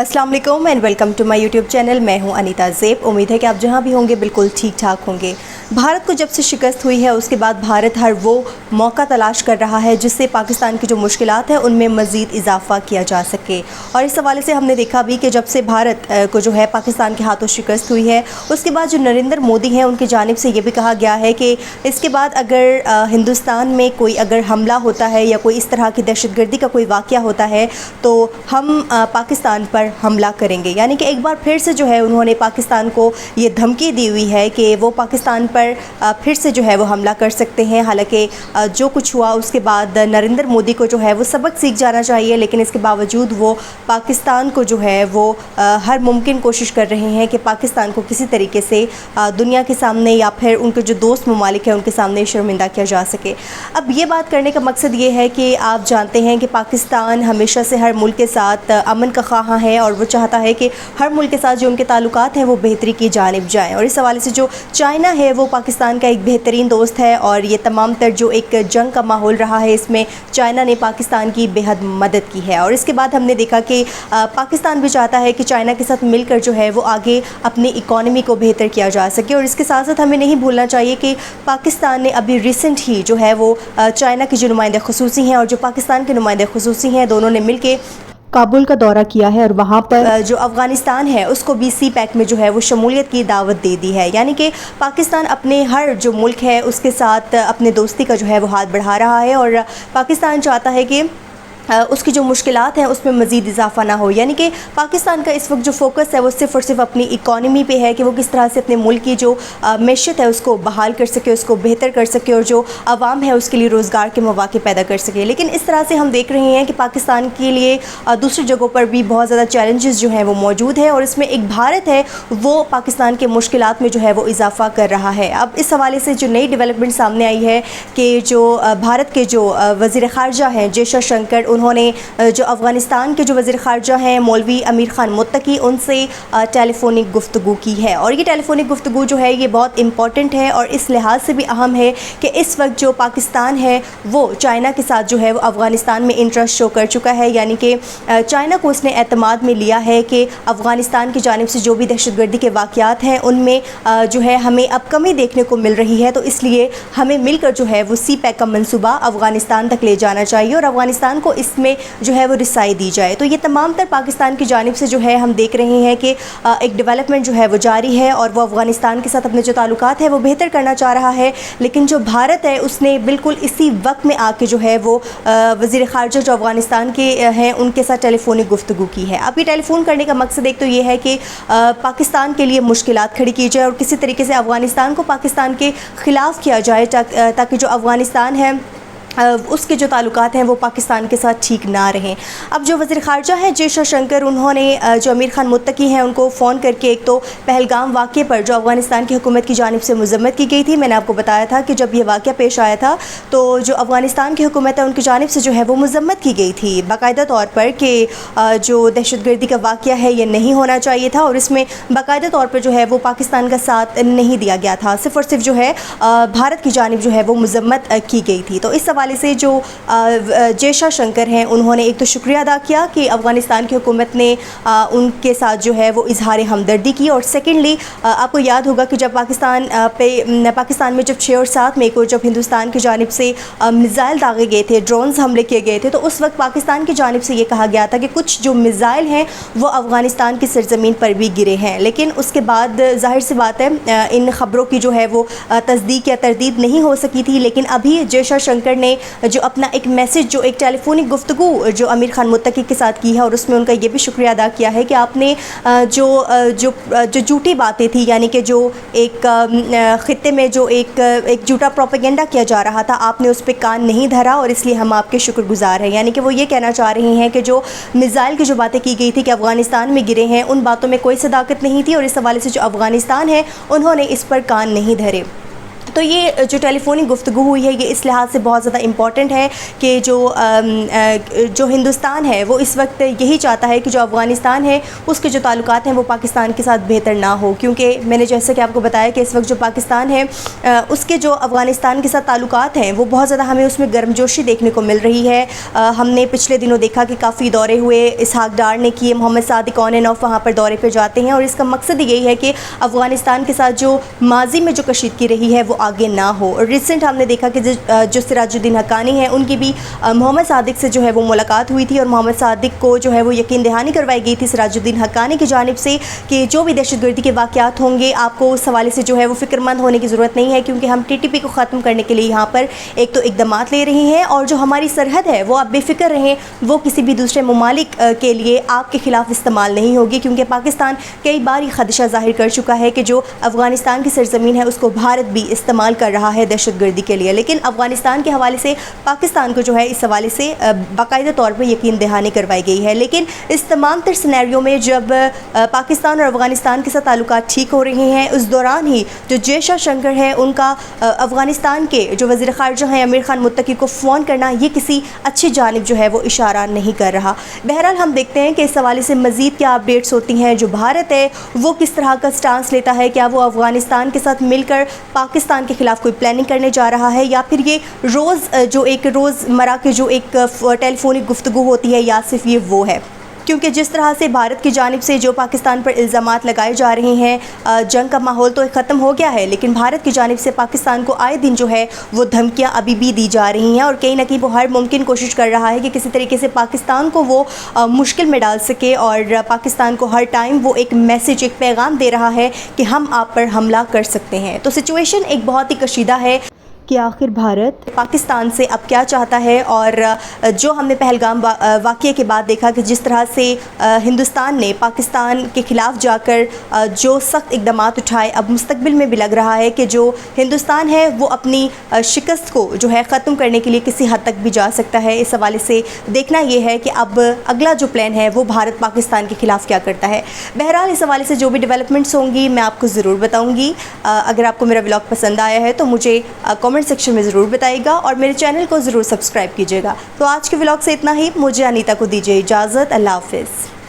अस्सलाम वालेकुम and welcome to my YouTube channel. मैं हूं अनीता ज़ेब। उम्मीद है कि आप जहां भी होंगे बिल्कुल ठीक ठाक होंगे। भारत को जब से शिकस्त हुई है उसके बाद भारत हर वो मौका तलाश कर रहा है जिससे पाकिस्तान की जो मुश्किलात हैं उनमें मज़ीद इजाफ़ा किया जा सके। और इस हवाले से हमने देखा भी कि जब से भारत को जो है पाकिस्तान के हाथों शिकस्त हुई है उसके बाद जो नरेंद्र मोदी हैं उनकी जानिब से ये भी कहा गया है कि इसके बाद अगर हिंदुस्तान में कोई अगर हमला होता है या कोई इस तरह की दहशतगर्दी का कोई वाक़या होता है तो हम पाकिस्तान पर हमला करेंगे। यानी कि एक बार फिर से जो है उन्होंने पाकिस्तान को ये धमकी दी हुई है कि वो पाकिस्तान पर फिर से जो है वो हमला कर सकते हैं। हालांकि जो कुछ हुआ उसके बाद नरेंद्र मोदी को जो है वो सबक सीख जाना चाहिए, लेकिन इसके बावजूद वो पाकिस्तान को जो है वो हर मुमकिन कोशिश कर रहे हैं कि पाकिस्तान को किसी तरीके से दुनिया के सामने या फिर उनके जो दोस्त ममालिक हैं उनके सामने शर्मिंदा किया जा सके। अब ये बात करने का मकसद ये है कि आप जानते हैं कि पाकिस्तान हमेशा से हर मुल्क के साथ अमन का ख्वाह है और वो चाहता है कि हर मुल्क के साथ जो उनके ताल्लुकात हैं वो बेहतरी की जानिब जाएँ। और इस हवाले से जो चाइना है वो पाकिस्तान का एक बेहतरीन दोस्त है और ये तमाम तर जो एक जंग का माहौल रहा है इसमें चाइना ने पाकिस्तान की बेहद मदद की है। और इसके बाद हमने देखा कि पाकिस्तान भी चाहता है कि चाइना के साथ मिलकर जो है वो आगे अपनी इकॉनमी को बेहतर किया जा सके। और इसके साथ साथ हमें नहीं भूलना चाहिए कि पाकिस्तान ने अभी रिसेंट ही जो है वो चाइना के जो नुमाइंदे ख़ुसूसी हैं और जो पाकिस्तान के नुमाइंदे ख़ुसूसी हैं दोनों ने मिल के काबुल का दौरा किया है और वहाँ पर जो अफ़गानिस्तान है उसको भी सी पैक में जो है वो शमूलियत की दावत दे दी है। यानी कि पाकिस्तान अपने हर जो मुल्क है उसके साथ अपने दोस्ती का जो है वो हाथ बढ़ा रहा है और पाकिस्तान चाहता है कि उसकी जो मुश्किलात हैं उसमें मज़ीद इजाफा ना हो। यानी कि पाकिस्तान का इस वक्त जो फोकस है वो सिर्फ़ और सिर्फ अपनी इकॉनमी पे है कि वो किस तरह से अपने मुल्क की जो मैशत है उसको बहाल कर सके, उसको बेहतर कर सके और जो आवाम है उसके लिए रोज़गार के मौक़े पैदा कर सके। लेकिन इस तरह से हम देख रहे हैं कि पाकिस्तान के लिए दूसरी जगहों पर भी बहुत ज़्यादा चैलेंजेस जो हैं वो मौजूद है और इसमें एक भारत है वो पाकिस्तान के मुश्किलात में जो है वो इजाफ़ा कर रहा है। अब इस हवाले से जो नई डेवलपमेंट सामने आई है कि जो भारत के जो वज़ीर ख़ारजा हैं जयशंकर, उन्होंने जो अफ़गानिस्तान के जो वज़ीर ख़ारजा हैं मौलवी अमीर ख़ान मुत्तकी उनसे टेलीफोनिक गुफ्तगू की है। और ये टेलीफोनिक गुफ्तगू जो है ये बहुत इंपॉर्टेंट है और इस लिहाज से भी अहम है कि इस वक्त जो पाकिस्तान है वो चाइना के साथ जो है वो अफ़गानिस्तान में इंटरेस्ट शो कर चुका है। यानी कि चाइना को उसने एतमाद में लिया है कि अफ़गानिस्तान की जानिब से जो भी दहशतगर्दी के वाक़यात हैं उनमें जो है हमें अब कमी देखने को मिल रही है, तो इसलिए हमें मिलकर जो है वो सी पैक का मनसूबा अफ़गानिस्तान तक ले जाना चाहिए और अफ़गानिस्तान को इसमें जो है वो रिसाई दी जाए। तो ये तमाम तर पाकिस्तान की जानिब से जो है हम देख रहे हैं कि एक डेवलपमेंट जो है वो जारी है और वो अफ़गानिस्तान के साथ अपने जो ताल्लुकात है वो बेहतर करना चाह रहा है। लेकिन जो भारत है उसने बिल्कुल इसी वक्त में आके जो है वो वज़ीर ख़ारजा जो अफ़गानिस्तान के हैं उनके साथ टेलीफोनिक गुफ्तगू की है। अब ये टेलीफोन करने का मकसद एक तो ये है कि पाकिस्तान के लिए मुश्किलात खड़ी की जाए और किसी तरीके से अफ़गानिस्तान को पाकिस्तान के ख़िलाफ़ किया जाए ताकि जो अफ़गानिस्तान है उसके जो ताल्लुकात हैं वो पाकिस्तान के साथ ठीक ना रहें। अब जो वज़ीर ख़ारजा हैं जयशंकर, उन्होंने जो अमीर ख़ान मुत्तकी हैं उनको फ़ोन करके एक तो पहलगाम वाक़े पर जो अफ़गानिस्तान की हुकूमत की जानिब से मज़म्मत की गई थी, मैंने आपको बताया था कि जब ये वाक़या पेश आया था तो जो अफ़गानिस्तान की हुकूमत है उनकी जानिब से जो है वो मज़म्मत की गई थी बाकायदा तौर पर कि जो दहशतगर्दी का वाक़या है ये नहीं होना चाहिए था और इसमें बाकायदा तौर पर जो है वो पाकिस्तान का साथ नहीं दिया गया था, सिर्फ़ और सिर्फ जो है भारत की जानिब जो है वो मज़म्मत की गई थी। तो इस हवाले से जो जयशंकर हैं उन्होंने एक तो शुक्रिया अदा किया कि अफ़गानिस्तान की हुकूमत ने उनके साथ जो है वो इजहार हमदर्दी की। और सेकेंडली आपको याद होगा कि जब पाकिस्तान में जब 6 और 7 मई को जब हिंदुस्तान की जानिब से मिज़ाइल दागे गए थे, ड्रोन्स हमले किए गए थे, तो उस वक्त पाकिस्तान की जानिब से ये कहा गया था कि कुछ जो मिज़ाइल हैं वो अफ़गानिस्तान की सरज़मीन पर भी गिरे हैं। लेकिन उसके बाद ज़ाहिर सी बात है इन ख़बरों की जो है वो तस्दीक या तरदीद नहीं हो सकी थी। लेकिन अभी जयशंकर ने जो अपना एक मैसेज जो एक टेलीफोनिक गुफ्तगू जो अमीर ख़ान मुत्तकी के साथ की है और उसमें उनका ये भी शुक्रिया अदा किया है कि आपने जो झूठी बातें थी, यानी कि जो एक ख़ित्ते में जो एक झूठा प्रोपेगेंडा किया जा रहा था, आपने उस पर कान नहीं धरा और इसलिए हम आपके शुक्रगुज़ार हैं। यानी कि वो ये कहना चाह रही हैं कि जो मिज़ाइल की जो बातें की गई थी कि अफ़गानिस्तान में गिरे हैं उन बातों में कोई सदाकत नहीं थी और इस हवाले से जो अफ़गानिस्तान है उन्होंने इस पर कान नहीं धरे। تو یہ جو ٹیلی فونک گفتگو ہوئی ہے یہ اس لحاظ سے بہت زیادہ امپورٹنٹ ہے کہ جو ہندوستان ہے وہ اس وقت یہی چاہتا ہے کہ جو افغانستان ہے اس کے جو تعلقات ہیں وہ پاکستان کے ساتھ بہتر نہ ہو، کیونکہ میں نے جیسے کہ آپ کو بتایا کہ اس وقت جو پاکستان ہے اس کے جو افغانستان کے ساتھ تعلقات ہیں وہ بہت زیادہ ہمیں اس میں گرم جوشی دیکھنے کو مل رہی ہے۔ ہم نے پچھلے دنوں دیکھا کہ کافی دورے ہوئے اسحاق ڈار نے کیے، محمد صادق آن اینڈ آف وہاں پر دورے پہ جاتے ہیں، اور اس کا مقصد یہی ہے کہ افغانستان کے ساتھ جو ماضی میں جو کشیدگی رہی ہے وہ آگے نہ ہو۔ اور ریسنٹ ہم نے دیکھا کہ جو سراج الدین حقانی ہیں ان کی بھی محمد صادق سے جو ہے وہ ملاقات ہوئی تھی، اور محمد صادق کو جو ہے وہ یقین دہانی کروائی گئی تھی سراج الدین حقانی کی جانب سے کہ جو بھی دہشت گردی کے واقعات ہوں گے آپ کو اس حوالے سے جو ہے وہ فکر مند ہونے کی ضرورت نہیں ہے، کیونکہ ہم TTP کو ختم کرنے کے لیے یہاں پر ایک تو اقدامات لے رہے ہیں، اور جو ہماری سرحد ہے وہ آپ بے فکر رہیں، وہ کسی بھی دوسرے ممالک کے لیے آپ کے خلاف استعمال نہیں ہوگی، کیونکہ پاکستان کئی بار یہ خدشہ ظاہر کر چکا ہے کہ جو افغانستان کی سرزمین ہے اس کو بھارت بھی استعمال کر رہا ہے دہشت گردی کے لیے۔ لیکن افغانستان کے حوالے سے پاکستان کو جو ہے اس حوالے سے باقاعدہ طور پر یقین دہانی کروائی گئی ہے۔ لیکن اس تمام تر سینیریو میں جب پاکستان اور افغانستان کے ساتھ تعلقات ٹھیک ہو رہے ہیں، اس دوران ہی جو جے شنکر ہے ان کا افغانستان کے جو وزیر خارجہ ہیں امیر خان متقی کو فون کرنا یہ کسی اچھی جانب جو ہے وہ اشارہ نہیں کر رہا۔ بہرحال ہم دیکھتے ہیں کہ اس حوالے سے مزید کیا اپڈیٹس ہوتی ہیں، جو بھارت ہے وہ کس طرح کا سٹانس لیتا ہے، کیا وہ افغانستان کے ساتھ مل کر پاکستان کے خلاف کوئی پلاننگ کرنے جا رہا ہے، یا پھر یہ جو ایک روزمرہ کے جو ایک ٹیلی فونک گفتگو ہوتی ہے یا صرف یہ وہ ہے۔ کیونکہ جس طرح سے بھارت کی جانب سے جو پاکستان پر الزامات لگائے جا رہے ہیں، جنگ کا ماحول تو ختم ہو گیا ہے، لیکن بھارت کی جانب سے پاکستان کو آئے دن جو ہے وہ دھمکیاں ابھی بھی دی جا رہی ہیں، اور کہیں نہ کہیں وہ ہر ممکن کوشش کر رہا ہے کہ کسی طریقے سے پاکستان کو وہ مشکل میں ڈال سکے، اور پاکستان کو ہر ٹائم وہ ایک میسج، ایک پیغام دے رہا ہے کہ ہم آپ پر حملہ کر سکتے ہیں۔ تو سچویشن ایک بہت ہی کشیدہ ہے کہ آخر بھارت پاکستان سے اب کیا چاہتا ہے، اور جو ہم نے پہلگام واقعے کے بعد دیکھا کہ جس طرح سے ہندوستان نے پاکستان کے خلاف جا کر جو سخت اقدامات اٹھائے، اب مستقبل میں بھی لگ رہا ہے کہ جو ہندوستان ہے وہ اپنی شکست کو جو ہے ختم کرنے کے لیے کسی حد تک بھی جا سکتا ہے۔ اس حوالے سے دیکھنا یہ ہے کہ اب اگلا جو پلان ہے وہ بھارت پاکستان کے خلاف کیا کرتا ہے۔ بہرحال اس حوالے سے جو بھی ڈیولپمنٹس ہوں گی میں آپ کو ضرور بتاؤں گی۔ اگر آپ کو میرا ولاگ پسند آیا ہے تو مجھے کامنٹ سیکشن میں ضرور بتائیے گا، اور میرے چینل کو ضرور سبسکرائب کیجیے گا۔ تو آج کے ولاگ سے اتنا ہی، مجھے انیتا کو دیجیے اجازت، اللہ حافظ۔